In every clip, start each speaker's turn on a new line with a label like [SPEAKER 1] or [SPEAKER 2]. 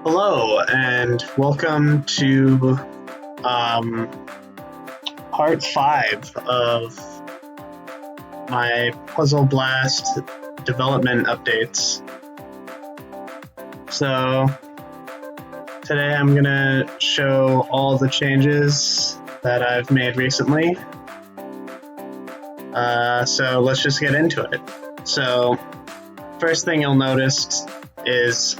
[SPEAKER 1] Hello, and welcome to part 5 of my Puzzle Blast development updates. So, today I'm going to show all the changes that I've made recently. So let's just get into it. So, first thing you'll notice is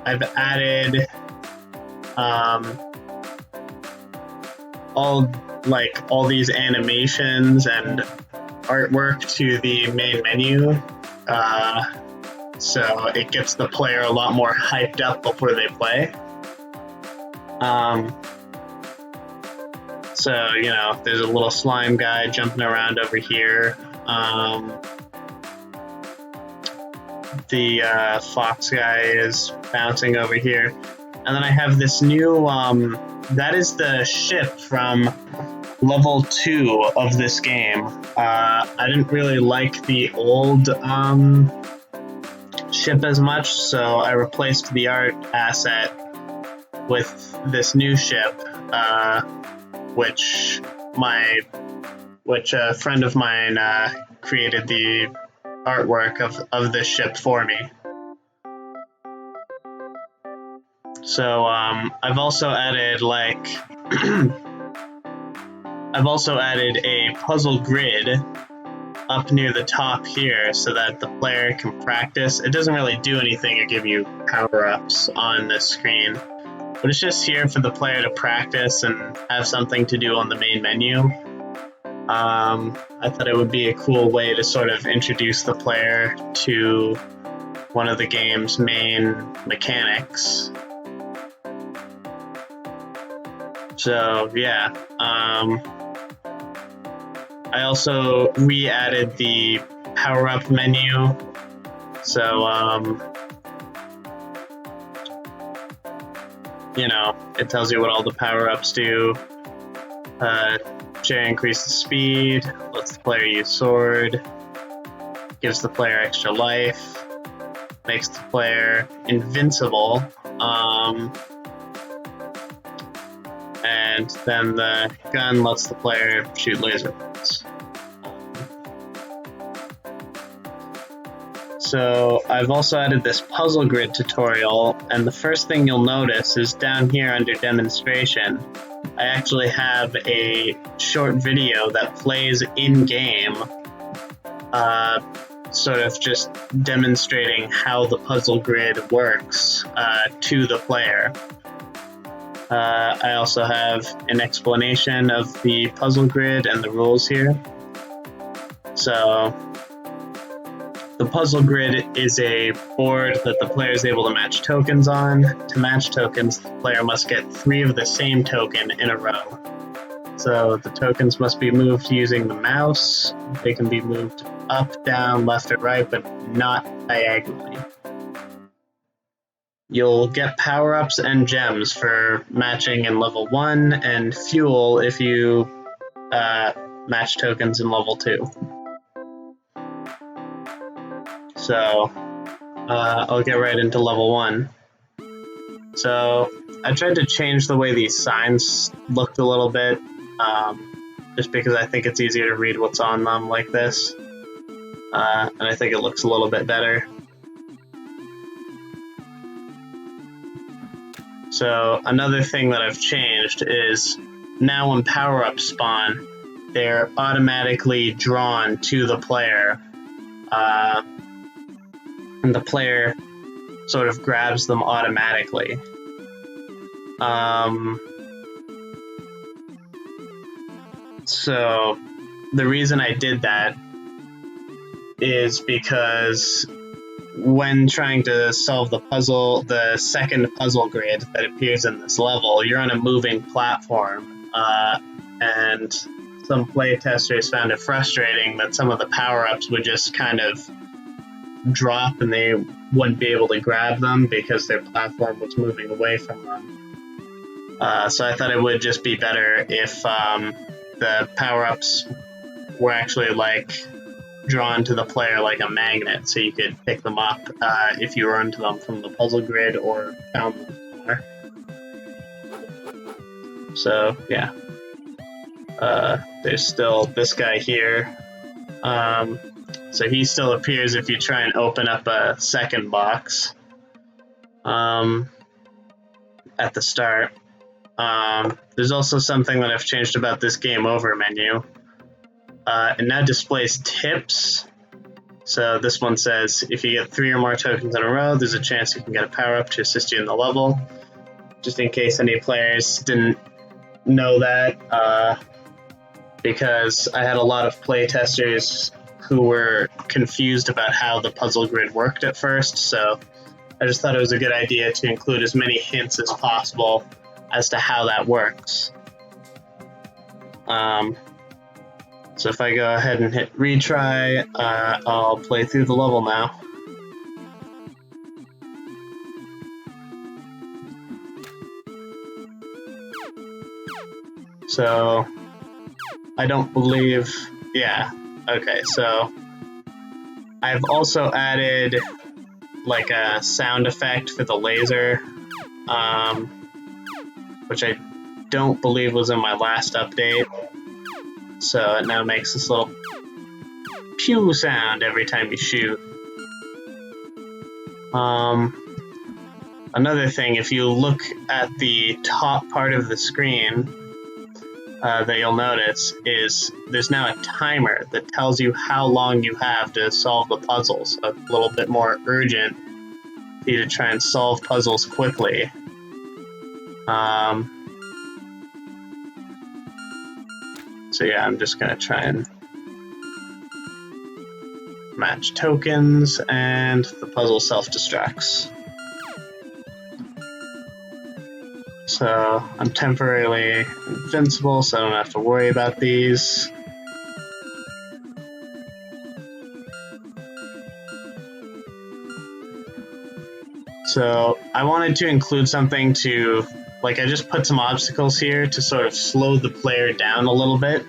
[SPEAKER 1] I've added all these animations and artwork to the main menu, so it gets the player a lot more hyped up before they play. So, you know, there's a little slime guy jumping around over here. The fox guy is bouncing over here. And then I have this new, that is the ship from level 2 of this game. I didn't really like the old ship as much, so I replaced the art asset with this new ship, which a friend of mine created the artwork of this ship for me. So I've also added a puzzle grid up near the top here so that the player can practice. It doesn't really do anything or give you power-ups on this screen, but it's just here for the player to practice and have something to do on the main menu. I thought it would be a cool way to sort of introduce the player to one of the game's main mechanics. So yeah, I also re-added the power-up menu. So you know, it tells you what all the power-ups do. Share increases speed, lets the player use sword, gives the player extra life, makes the player invincible, and then the gun lets the player shoot laser bolts. So I've also added this puzzle grid tutorial, and the first thing you'll notice is down here under demonstration, I actually have a short video that plays in-game, sort of just demonstrating how the puzzle grid works to the player. I also have an explanation of the puzzle grid and the rules here. So, the puzzle grid is a board that the player is able to match tokens on. To match tokens, the player must get 3 of the same token in a row. So the tokens must be moved using the mouse. They can be moved up, down, left, or right, but not diagonally. You'll get power-ups and gems for matching in level 1, and fuel if you match tokens in level 2. So I'll get right into level 1. So I tried to change the way these signs looked a little bit, just because I think it's easier to read what's on them like this, and I think it looks a little bit better. So another thing that I've changed is now when power-ups spawn, they're automatically drawn to the player, and the player sort of grabs them automatically. So the reason I did that is because when trying to solve the puzzle, the second puzzle grid that appears in this level, you're on a moving platform, and some playtesters found it frustrating that some of the power-ups would just kind of drop and they wouldn't be able to grab them because their platform was moving away from them. So I thought it would just be better if the power-ups were actually drawn to the player like a magnet, so you could pick them up if you were into them from the puzzle grid or found them. So yeah, there's still this guy here. So he still appears if you try and open up a second box at the start. There's also something that I've changed about this game over menu. It now displays tips. So this one says, if you get 3 or more tokens in a row, there's a chance you can get a power-up to assist you in the level. Just in case any players didn't know that, because I had a lot of playtesters who were confused about how the puzzle grid worked at first, so I just thought it was a good idea to include as many hints as possible as to how that works. So if I go ahead and hit retry, I'll play through the level now. So I don't believe, yeah, okay, so I've also added like a sound effect for the laser, which I don't believe was in my last update. So it now makes this little pew sound every time you shoot. Another thing, if you look at the top part of the screen, that you'll notice is there's now a timer that tells you how long you have to solve the puzzle, so a little bit more urgent for you to try and solve puzzles quickly. So yeah, I'm just gonna try and match tokens, and the puzzle self-destructs. So I'm temporarily invincible, so I don't have to worry about these. So I wanted to include something to, like, I just put some obstacles here to sort of slow the player down a little bit,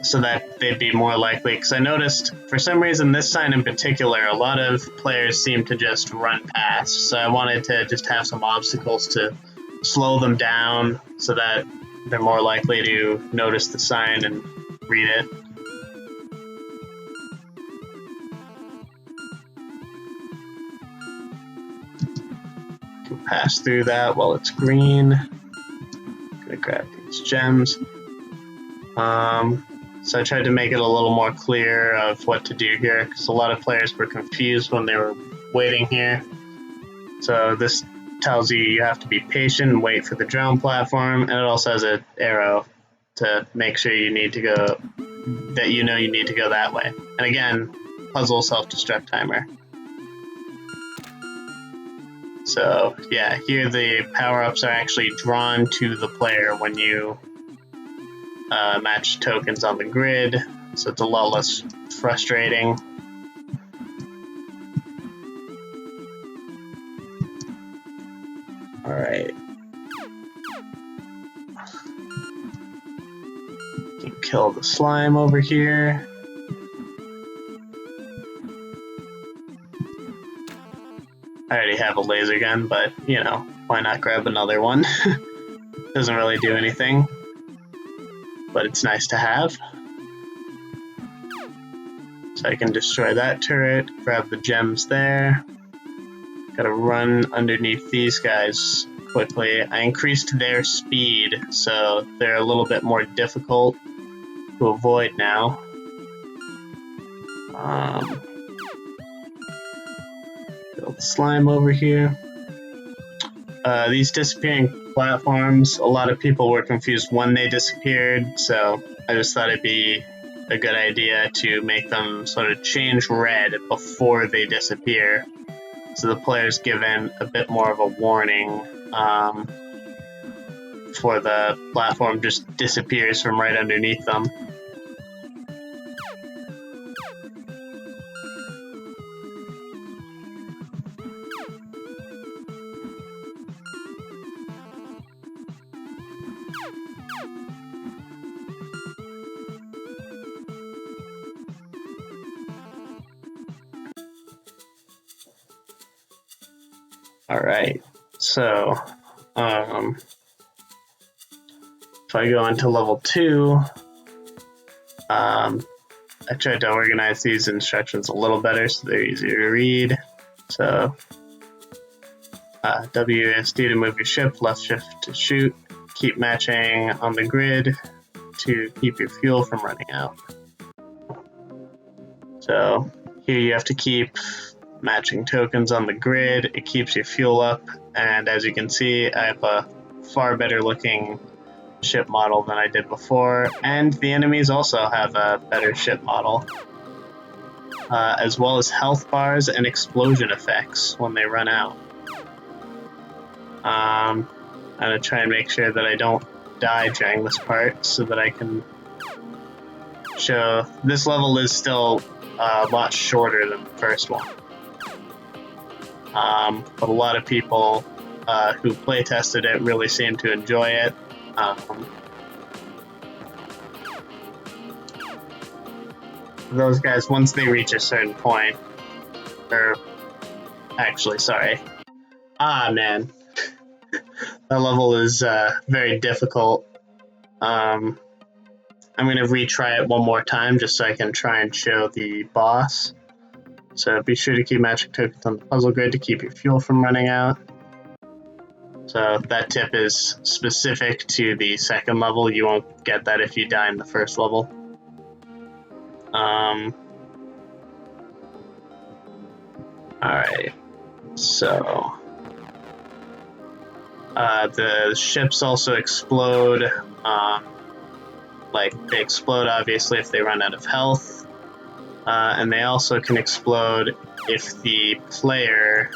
[SPEAKER 1] so that they'd be more likely, because I noticed for some reason this sign in particular, a lot of players seem to just run past, so I wanted to just have some obstacles to slow them down so that they're more likely to notice the sign and read it. Can pass through that while it's green. Gonna grab these gems. So I tried to make it a little more clear of what to do here, because a lot of players were confused when they were waiting here. So this tells you you have to be patient and wait for the drone platform, and it also has an arrow to make sure you need to go, that you know you need to go that way. And again, puzzle self-destruct timer. So yeah, here the power-ups are actually drawn to the player when you match tokens on the grid, so it's a lot less frustrating. Alright. Can kill the slime over here. I already have a laser gun, but, you know, why not grab another one? Doesn't really do anything, but it's nice to have. So I can destroy that turret, grab the gems there. Gotta run underneath these guys quickly. I increased their speed, so they're a little bit more difficult to avoid now. Build slime over here. These disappearing platforms, a lot of people were confused when they disappeared, so I just thought it'd be a good idea to make them sort of change red before they disappear, so the player's given a bit more of a warning before the platform just disappears from right underneath them. Alright, so, if I go into level 2, I tried to organize these instructions a little better so they're easier to read. So WSD to move your ship, left shift to shoot, keep matching on the grid to keep your fuel from running out. So here you have to keep matching tokens on the grid, it keeps your fuel up, and as you can see, I have a far better looking ship model than I did before, and the enemies also have a better ship model, as well as health bars and explosion effects when they run out. I'm gonna try and make sure that I don't die during this part so that I can show this level is still a lot shorter than the first one. But a lot of people who play tested it really seem to enjoy it. Those guys, once they reach a certain point, or actually, sorry. Man. That level is very difficult. I'm going to retry it one more time just so I can try and show the boss. So be sure to keep matching tokens on the puzzle grid to keep your fuel from running out. So that tip is specific to the second level. You won't get that if you die in the first level. Alright, so the ships also explode. Like, they explode obviously if they run out of health. And they also can explode if the player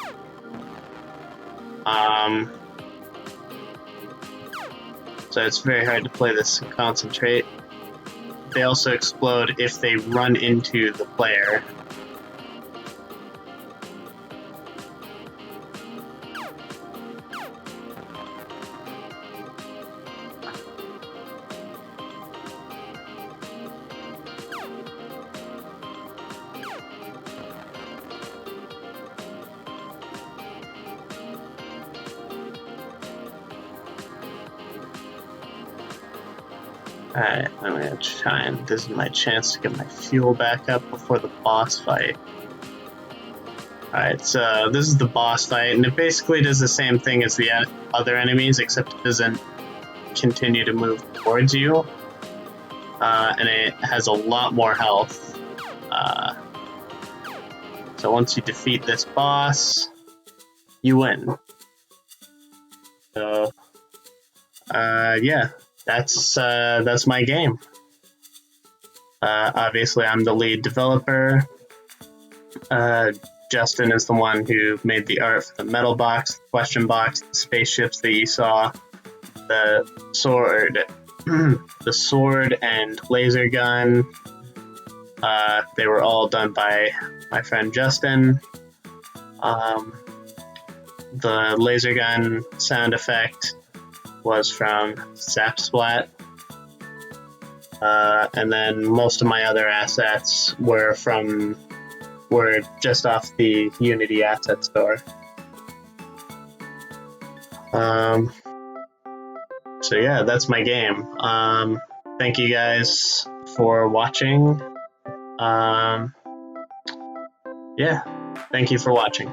[SPEAKER 1] so it's very hard to play this and concentrate. They also explode if they run into the player. Alright, I'm gonna try and this is my chance to get my fuel back up before the boss fight. Alright, so this is the boss fight, and it basically does the same thing as the other enemies, except it doesn't continue to move towards you. And it has a lot more health. So once you defeat this boss, you win. So, yeah. That's my game. Obviously, I'm the lead developer. Justin is the one who made the art for the metal box, the question box, the spaceships that you saw, the sword, the sword and laser gun. They were all done by my friend Justin. The laser gun sound effect was from Zapsplat. And then most of my other assets were just off the Unity asset store. So yeah, that's my game. Thank you guys for watching. Yeah, thank you for watching.